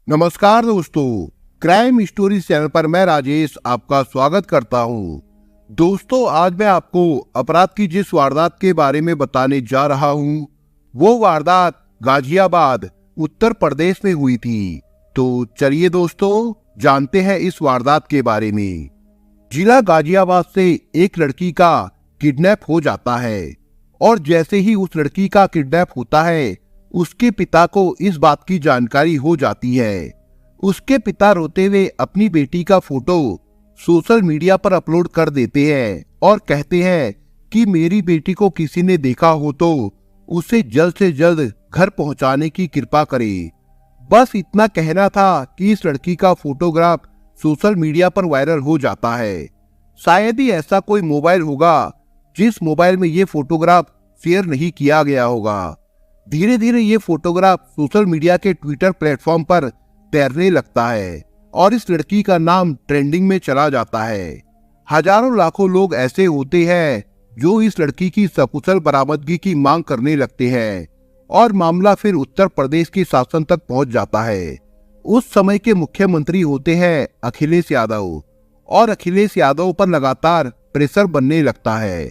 नमस्कार दोस्तों, crime story channel पर मैं राजेश आपका स्वागत करता हूं। दोस्तों, आज मैं आपको अपराध की जिस वारदात के बारे में बताने जा रहा हूं, वो वारदात गाजियाबाद उत्तर प्रदेश में हुई थी। तो चलिए दोस्तों, जानते हैं इस वारदात के बारे में। जिला गाजियाबाद से एक लड़की का किडनैप हो जाता है और जैसे ही उस लड़की का किडनैप होता है, उसके पिता को इस बात की जानकारी हो जाती है। उसके पिता रोते हुए अपनी बेटी का फोटो सोशल मीडिया पर अपलोड कर देते हैं और कहते हैं कि मेरी बेटी को किसी ने देखा हो तो उसे जल्द से जल्द घर पहुंचाने की कृपा करे। बस इतना कहना था कि इस लड़की का फोटोग्राफ सोशल मीडिया पर वायरल हो जाता है। शायद ही ऐसा कोई मोबाइल होगा जिस मोबाइल में ये फोटोग्राफ शेयर नहीं किया गया होगा। धीरे धीरे ये फोटोग्राफ सोशल मीडिया के ट्विटर प्लेटफॉर्म पर तैरने लगता है और इस लड़की का नाम ट्रेंडिंग में चला जाता है। हजारों लाखों लोग ऐसे होते हैं जो इस लड़की की सकुशल बरामदगी की मांग करने लगते हैं और मामला फिर उत्तर प्रदेश के शासन तक पहुंच जाता है। उस समय के मुख्यमंत्री होते हैं अखिलेश यादव और अखिलेश यादव पर लगातार प्रेशर बनने लगता है।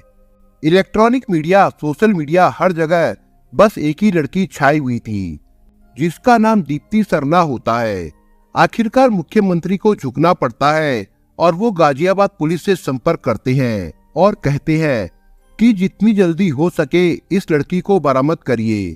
इलेक्ट्रॉनिक मीडिया, सोशल मीडिया, हर जगह बस एक ही लड़की छाई हुई थी जिसका नाम दीप्ति सरना होता है। आखिरकार मुख्यमंत्री को झुकना पड़ता है और वो गाजियाबाद पुलिस से संपर्क करते हैं और कहते हैं कि जितनी जल्दी हो सके इस लड़की को बरामद करिए।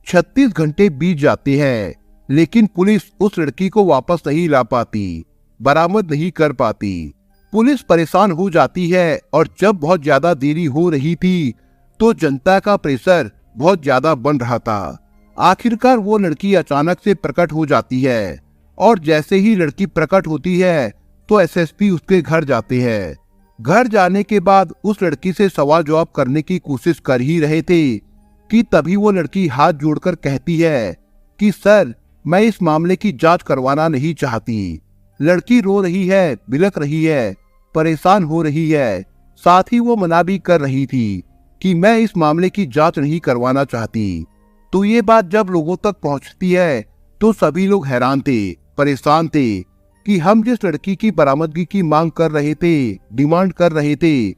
36 घंटे बीत जाते हैं लेकिन पुलिस उस लड़की को वापस नहीं ला पाती, बरामद नहीं कर पाती। पुलिस परेशान हो जाती है और जब बहुत ज्यादा देरी हो रही थी तो जनता का प्रेशर बहुत ज्यादा बन रहा था। आखिरकार वो लड़की अचानक से प्रकट हो जाती है और जैसे ही लड़की प्रकट होती है तो एसएसपी उसके घर जाते हैं। घर जाने के बाद उस लड़की से सवाल जवाब करने की कोशिश कर ही रहे थे कि तभी वो लड़की हाथ जोड़कर कहती है कि सर, मैं इस मामले की जांच करवाना नहीं चाहती। लड़की रो रही है, बिलख रही है, परेशान हो रही है। साथ ही वो मना भी कर रही थी कि मैं इस मामले की जांच नहीं करवाना चाहती। तो ये बात जब लोगों तक पहुंचती है तो सभी लोग हैरान थे, परेशान थे कि हम जिस लड़की की बरामदगी की मांग कर रहे थे, डिमांड कर रहे थे,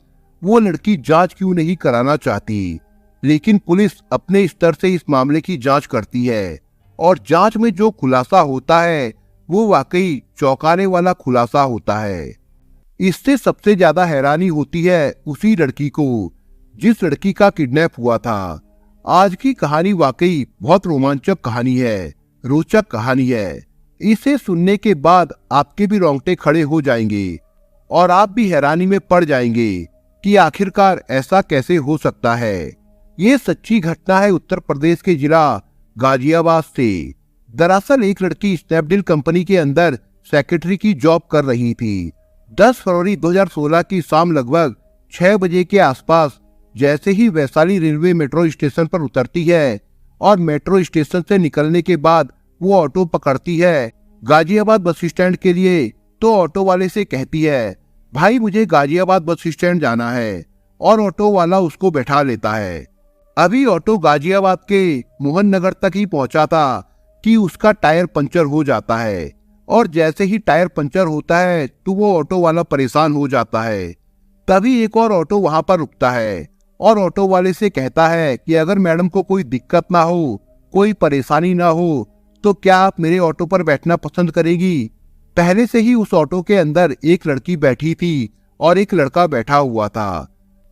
वो लड़की जांच क्यों नहीं कराना चाहती। लेकिन पुलिस अपने स्तर से इस मामले की जांच करती है और जांच में जो खुलासा होता है वो वाकई चौंकाने वाला खुलासा होता है। इससे सबसे ज्यादा हैरानी होती है उसी लड़की को जिस लड़की का किडनैप हुआ था। आज की कहानी वाकई बहुत रोमांचक कहानी है, रोचक कहानी है। इसे सुनने के बाद आपके भी रोंगटे खड़े हो जाएंगे और आप भी हैरानी में पड़ जाएंगे कि आखिरकार ऐसा कैसे हो सकता है। ये सच्ची घटना है उत्तर प्रदेश के जिला गाजियाबाद से। दरअसल एक लड़की स्नैपडील कंपनी के अंदर सेक्रेटरी की जॉब कर रही थी। 10 फरवरी 2016 की शाम लगभग 6 बजे के आसपास जैसे ही वैशाली रेलवे मेट्रो स्टेशन पर उतरती है और मेट्रो स्टेशन से निकलने के बाद वो ऑटो पकड़ती है गाजियाबाद बस स्टैंड के लिए, तो ऑटो वाले से कहती है, भाई मुझे गाजियाबाद बस स्टैंड जाना है, और ऑटो वाला उसको बैठा लेता है। अभी ऑटो गाजियाबाद के मोहन नगर तक ही पहुंचा था कि उसका टायर पंचर हो जाता है और जैसे ही टायर पंचर होता है तो वो ऑटो वाला परेशान हो जाता है। तभी एक और ऑटो वहां पर रुकता है और ऑटो वाले से कहता है कि अगर मैडम को कोई दिक्कत ना हो, कोई परेशानी ना हो, तो क्या आप मेरे ऑटो पर बैठना पसंद करेगी। पहले से ही उस ऑटो के अंदर एक लड़की बैठी थी और एक लड़का बैठा हुआ था,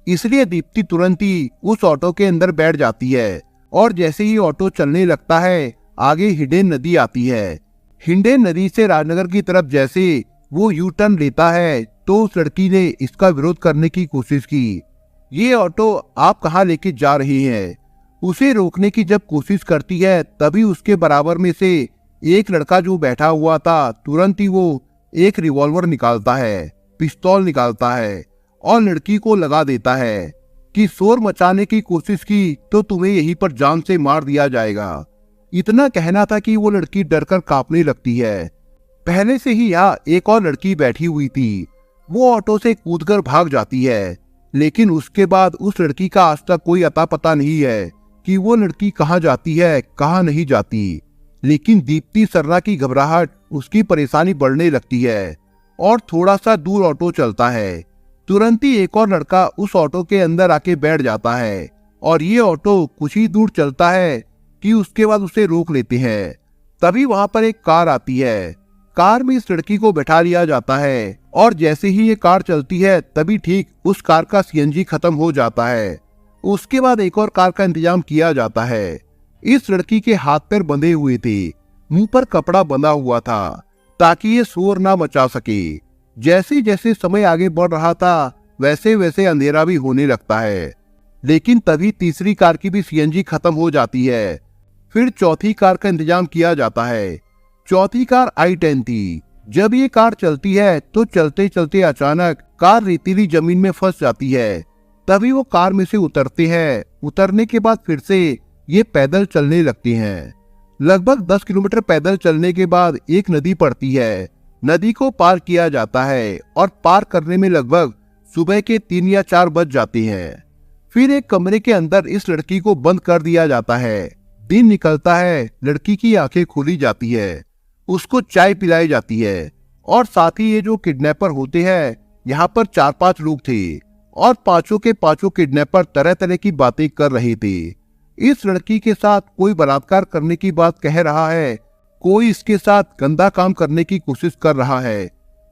इसलिए दीप्ति तुरंत ही उस ऑटो के अंदर बैठ जाती है। और जैसे ही ऑटो चलने लगता है, आगे हिडेन नदी आती है। हिडेन नदी से राजनगर की तरफ जैसे वो यू टर्न लेता है तो उस लड़की ने इसका विरोध करने की कोशिश की। ये ऑटो आप कहाँ लेके जा रही हैं? उसे रोकने की जब कोशिश करती है तभी उसके बराबर में से एक लड़का जो बैठा हुआ था तुरंत ही वो एक रिवॉल्वर निकालता है, पिस्तौल निकालता है और लड़की को लगा देता है कि शोर मचाने की कोशिश की तो तुम्हें यहीं पर जान से मार दिया जाएगा। इतना कहना था कि वो लड़की डरकर कांपने लगती है। पहले से ही यहाँ एक और लड़की बैठी हुई थी, वो ऑटो से कूदकर भाग जाती है। लेकिन उसके बाद उस लड़की का आज तक कोई अता पता नहीं है कि वो लड़की कहाँ जाती है, कहाँ नहीं जाती। लेकिन दीप्ति सर्रा की घबराहट उसकी परेशानी बढ़ने लगती है और थोड़ा सा दूर ऑटो चलता है। तुरंत ही एक और लड़का उस ऑटो के अंदर आके बैठ जाता है और ये ऑटो कुछ ही दूर चलता है कि उसके बाद उसे रोक लेते हैं। तभी वहां पर एक कार आती है। कार में इस लड़की को बैठा लिया जाता है और जैसे ही ये कार चलती है तभी ठीक उस कार का सीएनजी खत्म हो जाता है। उसके बाद एक और कार का इंतजाम किया जाता है। इस लड़की के हाथ पैर बंधे हुए थे, मुंह पर कपड़ा बंधा हुआ था ताकि ये शोर ना मचा सके। जैसे जैसे समय आगे बढ़ रहा था वैसे वैसे अंधेरा भी होने लगता है। लेकिन तभी तीसरी कार की भी सीएनजी खत्म हो जाती है। फिर चौथी कार का इंतजाम किया जाता है। चौथी कार i10 थी। जब ये कार चलती है तो चलते चलते अचानक कार रेतीली जमीन में फंस जाती है। तभी वो कार में से उतरते हैं। उतरने के बाद फिर से ये पैदल चलने लगते हैं। लगभग 10 किलोमीटर पैदल चलने के बाद एक नदी पड़ती है। नदी को पार किया जाता है और पार करने में लगभग सुबह के 3 या 4 बज जाते हैं। फिर एक कमरे के अंदर इस लड़की को बंद कर दिया जाता है। दिन निकलता है, लड़की की आंखें खोली जाती है, उसको चाय पिलाई जाती है और साथ ही ये जो किडनैपर होते हैं, यहाँ पर 4-5 लोग थे और पांचों के पांचों किडनैपर तरह तरह की बातें कर रहे थे। इस लड़की के साथ कोई बलात्कार करने की बात कह रहा है, कोई इसके साथ गंदा काम करने की कोशिश कर रहा है।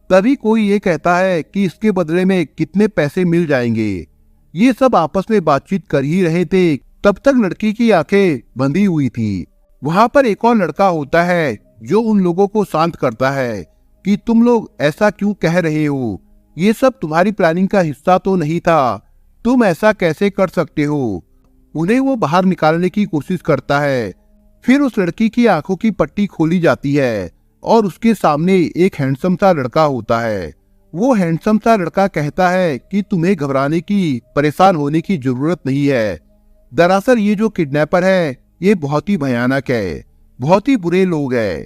तभी कोई ये कहता है कि इसके बदले में कितने पैसे मिल जाएंगे। ये सब आपस में बातचीत कर ही रहे थे, तब तक लड़की की आंखें बंधी हुई थी। वहां पर एक और लड़का होता है जो उन लोगों को शांत करता है कि तुम लोग ऐसा क्यों कह रहे हो, ये सब तुम्हारी प्लानिंग का हिस्सा तो नहीं था, तुम ऐसा कैसे कर सकते हो। उन्हें वो बाहर निकालने की कोशिश करता है। फिर उस लड़की की आंखों की पट्टी खोली जाती है और उसके सामने एक हैंडसम सा लड़का होता है। वो हैंडसम सा लड़का कहता है कि तुम्हें घबराने की, परेशान होने की जरूरत नहीं है। दरअसल ये जो किडनैपर है ये बहुत ही भयानक है, बहुत ही बुरे लोग हैं।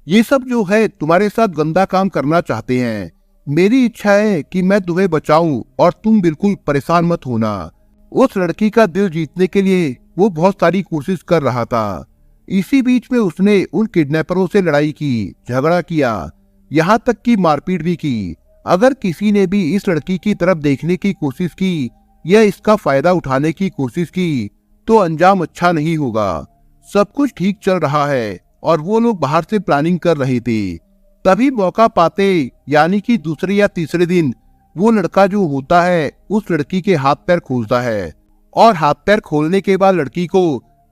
ये सब जो है तुम्हारे साथ गंदा काम करना चाहते हैं। मेरी इच्छा है कि मैं तुम्हें बचाऊं और तुम बिल्कुल परेशान मत होना। उस लड़की का दिल जीतने के लिए वो बहुत सारी कोशिश कर रहा था। इसी बीच में उसने उन किडनैपरों से लड़ाई की, झगड़ा किया, यहाँ तक कि मारपीट भी की। अगर किसी ने भी इस लड़की की तरफ देखने की कोशिश की या इसका फायदा उठाने की कोशिश की तो अंजाम अच्छा नहीं होगा। सब कुछ ठीक चल रहा है और वो लोग बाहर से प्लानिंग कर रहे थे। तभी मौका पाते यानी कि दूसरे या तीसरे दिन वो लड़का जो होता है उस लड़की के हाथ पैर खोलता है और हाथ पैर खोलने के बाद लड़की को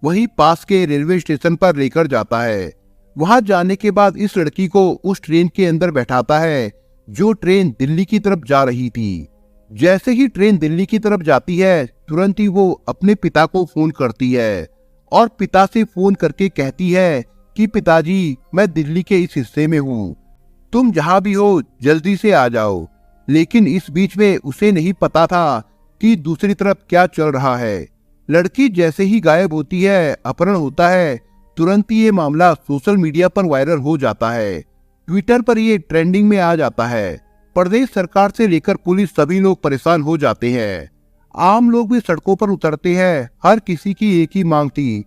वहीं पास के रेलवे स्टेशन पर लेकर जाता है। वहां जाने के बाद इस लड़की को उस ट्रेन के अंदर बैठाता है जो ट्रेन दिल्ली की तरफ जा रही थी। जैसे ही ट्रेन दिल्ली की तरफ जाती है तुरंत ही वो अपने पिता को फोन करती है और पिता से फोन करके कहती है कि पिताजी, मैं दिल्ली के इस हिस्से में हूँ, तुम जहां भी हो जल्दी से आ जाओ। लेकिन इस बीच में उसे नहीं पता था कि दूसरी तरफ क्या चल रहा है। लड़की जैसे ही गायब होती है, अपहरण होता है, तुरंत ही ये मामला सोशल मीडिया पर वायरल हो जाता है। ट्विटर पर ये ट्रेंडिंग में आ जाता है। प्रदेश सरकार से लेकर पुलिस सभी लोग परेशान हो जाते हैं। आम लोग भी सड़कों पर उतरते हैं। हर किसी की एक ही मांग थी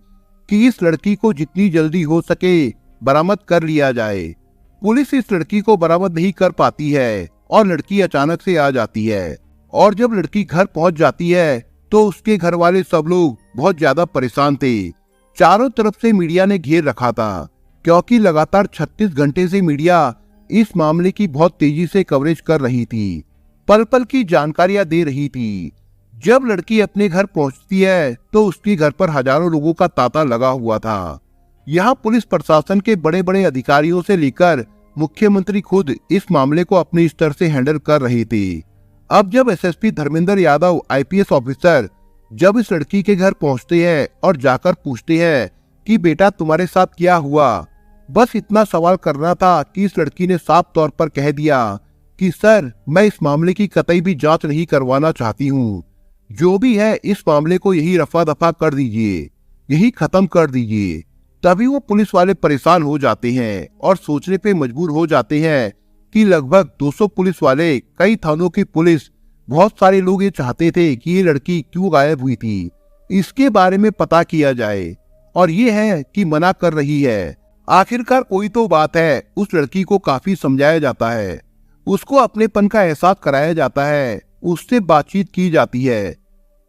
कि इस लड़की को जितनी जल्दी हो सके बरामद कर लिया जाए। पुलिस इस लड़की को बरामद नहीं कर पाती है और लड़की अचानक से आ जाती है और जब लड़की घर पहुंच जाती है तो उसके घर वाले सब लोग बहुत ज्यादा परेशान थे। चारों तरफ से मीडिया ने घेर रखा था क्योंकि लगातार 36 घंटे से मीडिया इस मामले की बहुत तेजी से कवरेज कर रही थी, पल पल की जानकारियां दे रही थी। जब लड़की अपने घर पहुंचती है तो उसके घर पर हजारों लोगों का तांता लगा हुआ था। यहाँ पुलिस प्रशासन के बड़े बड़े अधिकारियों से लेकर मुख्यमंत्री खुद इस मामले को अपने स्तर से हैंडल कर रहे थे। अब जब SSP Dharmendra Yadav IPS officer जब इस लड़की के घर पहुंचते हैं और जाकर पूछते हैं कि बेटा तुम्हारे साथ क्या हुआ, बस इतना सवाल करना था कि इस लड़की ने साफ तौर पर कह दिया कि सर, मैं इस मामले की कतई भी जांच नहीं करवाना चाहती हूँ। जो भी है इस मामले को यही रफा दफा कर दीजिए, यही खत्म कर दीजिए। तभी वो पुलिस वाले परेशान हो जाते हैं और सोचने पे मजबूर हो जाते हैं कि लगभग 200 पुलिस वाले, कई थानों की पुलिस, बहुत सारे लोग ये चाहते थे कि ये लड़की क्यों गायब हुई थी, इसके बारे में पता किया जाए। और ये है कि मना कर रही है आखिरकार कोई तो बात है। उस लड़की को काफी समझाया जाता है, उसको अपनेपन का एहसास कराया जाता है, उससे बातचीत की जाती है,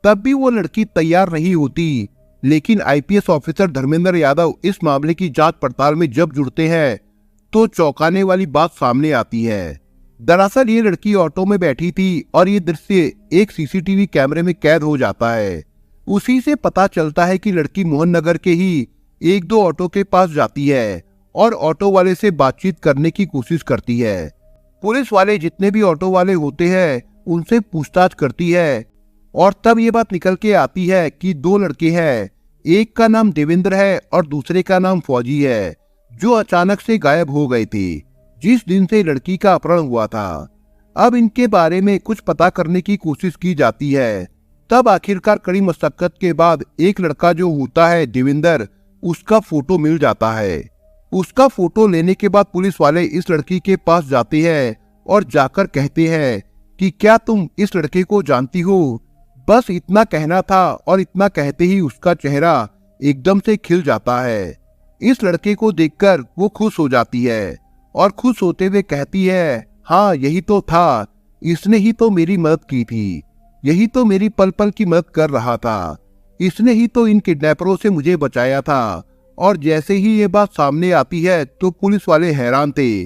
तब भी वो लड़की तैयार नहीं होती। लेकिन आईपीएस ऑफिसर धर्मेंद्र यादव इस मामले की जांच पड़ताल में जब जुड़ते हैं तो चौंकाने वाली बात सामने आती है। दरअसल ये लड़की ऑटो में बैठी थी और ये दृश्य एक सीसीटीवी कैमरे में कैद हो जाता है। उसी से पता चलता है कि लड़की मोहन नगर के ही एक दो ऑटो के पास जाती है और ऑटो वाले से बातचीत करने की कोशिश करती है। पुलिस वाले जितने भी ऑटो वाले होते हैं उनसे पूछताछ करती है और तब ये बात निकल के आती है कि दो लड़के हैं, एक का नाम देवेंद्र है और दूसरे का नाम फौजी है, जो अचानक से गायब हो गए थे जिस दिन से लड़की का अपहरण हुआ था। अब इनके बारे में कुछ पता करने की कोशिश की जाती है। तब आखिरकार कड़ी मशक्कत के बाद एक लड़का जो होता है देवेंद्र, उसका फोटो मिल जाता है। उसका फोटो लेने के बाद पुलिस वाले इस लड़की के पास जाते हैं और जाकर कहते हैं कि क्या तुम इस लड़के को जानती हो। बस इतना कहना था और इतना कहते ही उसका चेहरा एकदम से खिल जाता है। इस लड़के को देखकर वो खुश हो जाती है और खुश होते हुए कहती है, हाँ यही तो था, इसने ही तो मेरी मदद की थी, यही तो मेरी पल पल की मदद कर रहा था, इसने ही तो इन किडनैपरों से मुझे बचाया था। और जैसे ही ये बात सामने आती है तो पुलिस वाले हैरान थे।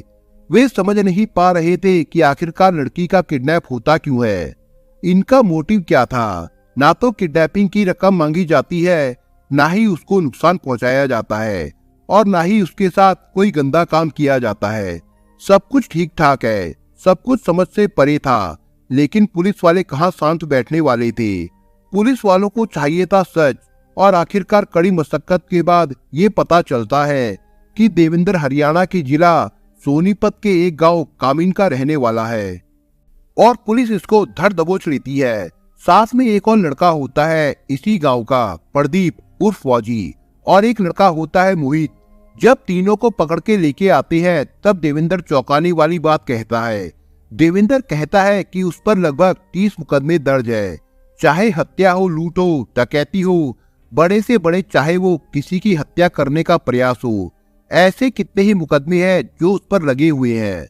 वे समझ नहीं पा रहे थे कि आखिरकार लड़की का किडनैप होता क्यों है, इनका मोटिव क्या था। ना तो किडनैपिंग की रकम मांगी जाती है, ना ही उसको नुकसान पहुंचाया जाता है और ना ही उसके साथ कोई गंदा काम किया जाता है। सब कुछ ठीक ठाक है, सब कुछ समझ से परे था। लेकिन पुलिस वाले कहाँ शांत बैठने वाले थे। पुलिस वालों को चाहिए था सच। और आखिरकार कड़ी मशक्कत के बाद ये पता चलता है कि देवेंद्र हरियाणा के जिला सोनीपत के एक गांव कामिन का रहने वाला है और पुलिस इसको धर दबोच लेती है। साथ में एक और लड़का होता है इसी गांव का, प्रदीप उर्फ फौजी, और एक लड़का होता है मोहित। जब तीनों को पकड़ के लेके आते हैं तब देवेंद्र चौंकाने वाली बात कहता है। देवेंद्र कहता है कि उस पर लगभग 30 मुकदमे दर्ज है, चाहे हत्या हो, लूट हो, डकैती हो, बड़े से बड़े, चाहे वो किसी की हत्या करने का प्रयास हो। ऐसे कितने ही मुकदमे हैं जो उस पर लगे हुए हैं।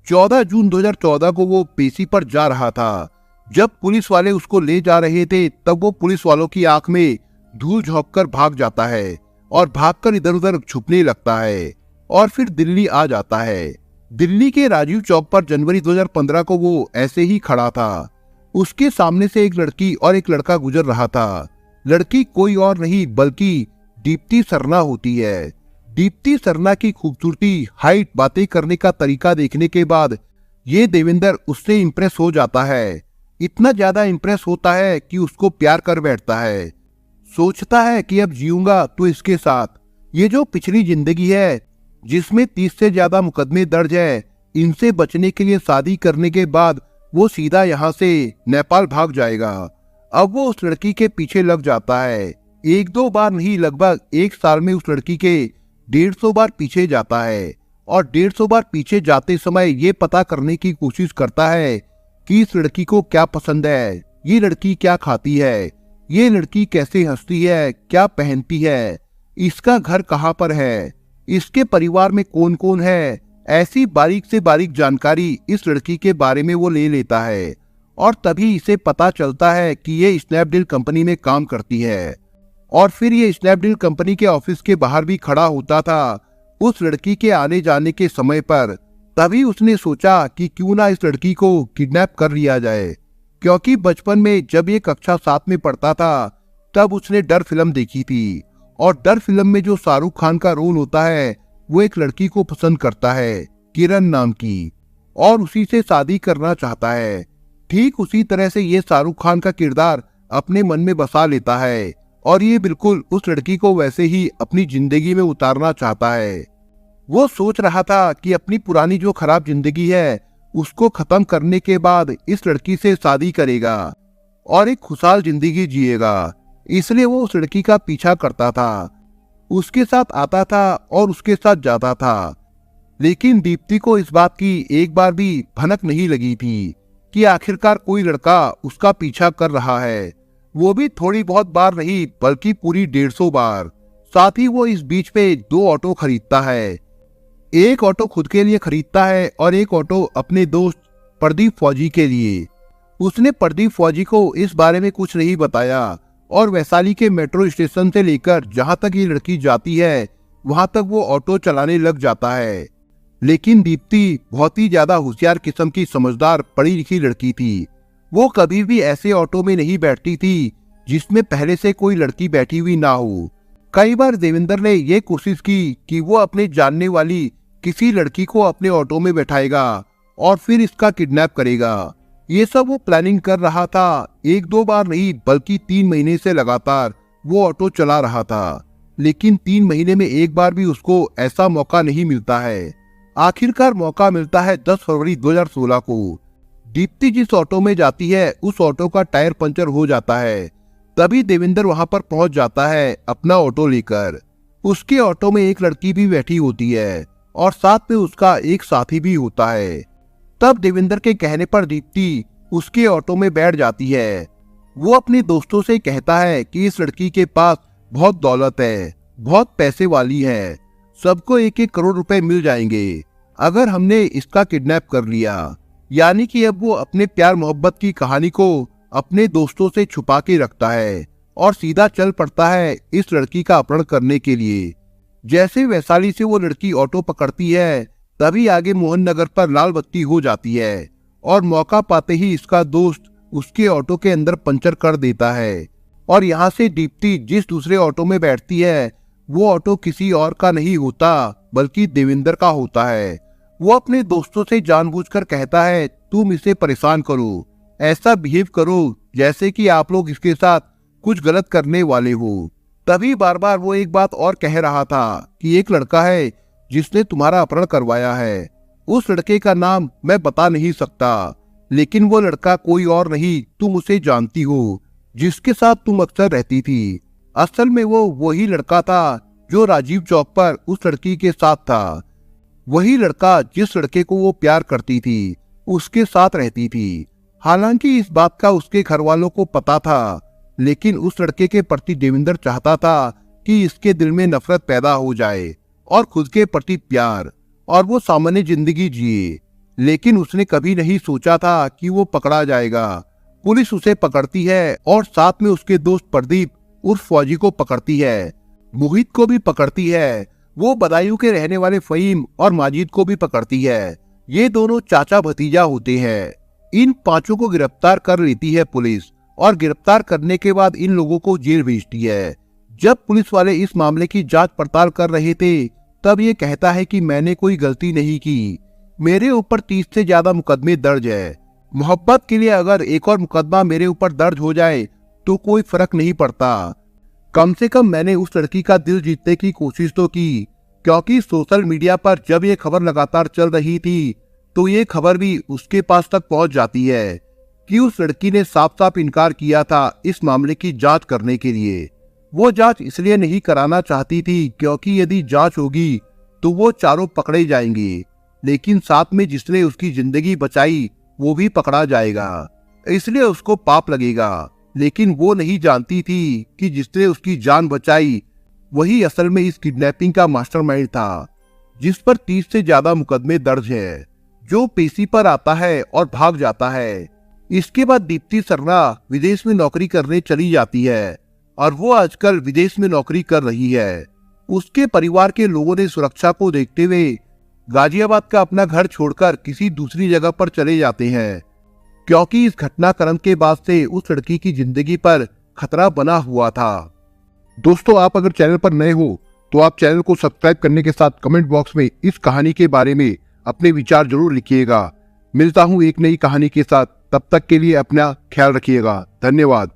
14 जून 2014 को वो पेशी पर जा रहा था। जब पुलिस वाले उसको ले जा रहे थे तब वो पुलिस वालों की आंख में धूल झोंक कर भाग जाता है और भागकर इधर उधर छुपने लगता है और फिर दिल्ली आ जाता है। दिल्ली के राजीव चौक पर जनवरी 2015 को वो ऐसे ही खड़ा था। उसके सामने से एक लड़की और एक लड़का गुजर रहा था। लड़की कोई और नहीं बल्कि दीप्ति सरना होती है। दीप्ति सरना की खूबसूरती, हाइट, बातें करने का तरीका देखने के बाद ये देवेंद्र उससे इम्प्रेस हो जाता है। इतना ज्यादा इम्प्रेस होता है कि उसको प्यार कर बैठता है। सोचता है कि अब जीऊंगा तो इसके साथ। ये जो पिछली जिंदगी है जिसमें 30 से ज्यादा मुकदमे दर्ज है, इनसे बचने के लिए शादी करने के बाद वो सीधा यहाँ से नेपाल भाग जाएगा। अब वो उस लड़की के पीछे लग जाता है। एक दो बार नहीं, लगभग एक साल में उस लड़की के 150 बार पीछे जाता है और 150 बार पीछे जाते समय ये पता करने की कोशिश करता है कि इस लड़की को क्या पसंद है, ये लड़की क्या खाती है, ये लड़की कैसे हंसती है, क्या पहनती है, इसका घर कहाँ पर है, इसके परिवार में कौन कौन है। ऐसी बारीक से बारीक जानकारी इस लड़की के बारे में वो ले लेता है और तभी इसे पता चलता है कि ये स्नैपडील कंपनी में काम करती है। और फिर ये स्नैपडील कंपनी के ऑफिस के बाहर भी खड़ा होता था उस लड़की के आने जाने के समय पर। तभी उसने सोचा कि क्यों ना इस लड़की को किडनैप कर लिया जाए, क्योंकि बचपन में जब ये कक्षा 7 में पढ़ता था तब उसने डर फिल्म देखी थी और डर फिल्म में जो शाहरुख खान का रोल होता है वो एक लड़की को पसंद करता है, किरण नाम की, और उसी से शादी करना चाहता है। ठीक उसी तरह से ये शाहरुख खान का किरदार अपने मन में बसा लेता है और ये बिल्कुल उस लड़की को वैसे ही अपनी जिंदगी में उतारना चाहता है। वो सोच रहा था कि अपनी पुरानी जो खराब जिंदगी है उसको खत्म करने के बाद इस लड़की से शादी करेगा और एक खुशहाल जिंदगी जिएगा। इसलिए वो उस लड़की का पीछा करता था, उसके साथ आता था और उसके साथ जाता था। लेकिन दीप्ति को इस बात की एक बार भी भनक नहीं लगी थी कि आखिरकार कोई लड़का उसका पीछा कर रहा है, वो भी थोड़ी बहुत बार नहीं बल्कि पूरी 150 बार। साथ ही वो इस बीच में 2 ऑटो खरीदता है। एक ऑटो खुद के लिए खरीदता है और एक ऑटो अपने दोस्त प्रदीप फौजी के लिए। उसने प्रदीप फौजी को इस बारे में कुछ नहीं बताया और वैशाली के मेट्रो स्टेशन से लेकर जहां तक ये लड़की जाती है वहां तक वो ऑटो चलाने लग जाता है। लेकिन दीप्ति बहुत ही ज्यादा होशियार किस्म की समझदार पढ़ी लिखी लड़की थी। वो कभी भी ऐसे ऑटो में नहीं बैठती थी जिसमें पहले से कोई लड़की बैठी हुई ना हो। कई बार देवेंद्र ने यह कोशिश की कि वो अपने जानने वाली किसी लड़की को अपने ऑटो में बैठाएगा और फिर इसका किडनैप करेगा। ये सब वो प्लानिंग कर रहा था। 1-2 बार नहीं बल्कि 3 महीने से लगातार वो ऑटो चला रहा था, लेकिन 3 महीने में एक बार भी उसको ऐसा मौका नहीं मिलता है। आखिरकार मौका मिलता है 10 फरवरी 2016 को। दीप्ति जिस ऑटो में जाती है उस ऑटो का टायर पंचर हो जाता है। तभी देवेंद्र वहां पर पहुंच जाता है अपना ऑटो लेकर। उसके ऑटो में एक लड़की भी बैठी होती है और साथ में उसका एक साथी भी होता है। तब देवेंद्र के कहने पर दीप्ति उसके ऑटो में बैठ जाती है। वो अपने दोस्तों से कहता है कि इस लड़की के पास बहुत दौलत है, बहुत पैसे वाली है, सबको 1-1 करोड़ रुपए मिल जाएंगे अगर हमने इसका किडनैप कर लिया। यानी कि अब वो अपने प्यार मोहब्बत की कहानी को अपने दोस्तों से छुपा के रखता है और सीधा चल पड़ता है इस लड़की का अपहरण करने के लिए। जैसे वैशाली से वो लड़की ऑटो पकड़ती है तभी आगे मोहन नगर पर लाल बत्ती हो जाती है और मौका पाते ही इसका दोस्त उसके ऑटो के अंदर पंचर कर देता है। और यहाँ से दीप्ति जिस दूसरे ऑटो में बैठती है वो ऑटो किसी और का नहीं होता बल्कि देवेंद्र का होता है। वो अपने दोस्तों से जानबूझकर कहता है तुम इसे परेशान करो, ऐसा बिहेव करो जैसे कि आप लोग इसके साथ कुछ गलत करने वाले हो। तभी बार बार वो एक बात और कह रहा था कि एक लड़का है जिसने तुम्हारा अपहरण करवाया है। उस लड़के का नाम मैं बता नहीं सकता, लेकिन वो लड़का कोई और नहीं, तुम उसे जानती हो, जिसके साथ तुम अक्सर रहती थी। असल में वो वही लड़का था जो राजीव चौक पर उस लड़की के साथ था। वही लड़का जिस लड़के को वो प्यार करती थी उसके साथ रहती थी। हालांकि इस बात का उसके घर वालों को पता था, लेकिन उस लड़के के प्रति देवेंद्र चाहता था कि इसके दिल में नफरत पैदा हो जाए और खुद के प्रति प्यार, और वो सामान्य जिंदगी जिए। लेकिन उसने कभी नहीं सोचा था कि वो पकड़ा जाएगा। पुलिस उसे पकड़ती है और साथ में उसके दोस्त प्रदीप उर्फ फौजी को पकड़ती है, मोहित को भी पकड़ती है, वो बदायूं के रहने वाले फहीम और माजिद को भी पकड़ती है। ये दोनों चाचा भतीजा होते हैं। इन 5 को गिरफ्तार कर लेती है पुलिस और गिरफ्तार करने के बाद इन लोगों को जेल भेजती है। जब पुलिस वाले इस मामले की जांच पड़ताल कर रहे थे तब ये कहता है कि मैंने कोई गलती नहीं की, मेरे ऊपर 30 से ज्यादा मुकदमे दर्ज है। मोहब्बत के लिए अगर एक और मुकदमा मेरे ऊपर दर्ज हो जाए तो कोई फर्क नहीं पड़ता। कम से कम मैंने उस लड़की का दिल जीतने की कोशिश तो की, क्योंकि सोशल मीडिया पर जब ये खबर लगातार चल रही थी तो ये खबर भी उसके पास तक पहुंच जाती है कि उस लड़की ने साफ साफ इनकार किया था इस मामले की जांच करने के लिए। वो जांच इसलिए नहीं कराना चाहती थी क्योंकि यदि जांच होगी तो वो चारों पकड़े जाएंगे, लेकिन साथ में जिसने उसकी जिंदगी बचाई वो भी पकड़ा जाएगा, इसलिए उसको पाप लगेगा। लेकिन वो नहीं जानती थी कि जिसने उसकी जान बचाई वही असल में इस किडनैपिंग का मास्टरमाइंड था, जिस पर 30 से ज्यादा मुकदमे दर्ज है, जो पेशी पर आता है और भाग जाता है। इसके बाद दीप्ति सरना विदेश में नौकरी करने चली जाती है और वो आजकल विदेश में नौकरी कर रही है। उसके परिवार के लोगों ने सुरक्षा को देखते हुए गाजियाबाद का अपना घर छोड़कर किसी दूसरी जगह पर चले जाते हैं, क्योंकि इस घटनाक्रम के बाद से उस लड़की की जिंदगी पर खतरा बना हुआ था। दोस्तों, आप अगर चैनल पर नए हो तो आप चैनल को सब्सक्राइब करने के साथ कमेंट बॉक्स में इस कहानी के बारे में अपने विचार जरूर लिखिएगा। मिलता हूं एक नई कहानी के साथ, तब तक के लिए अपना ख्याल रखिएगा। धन्यवाद।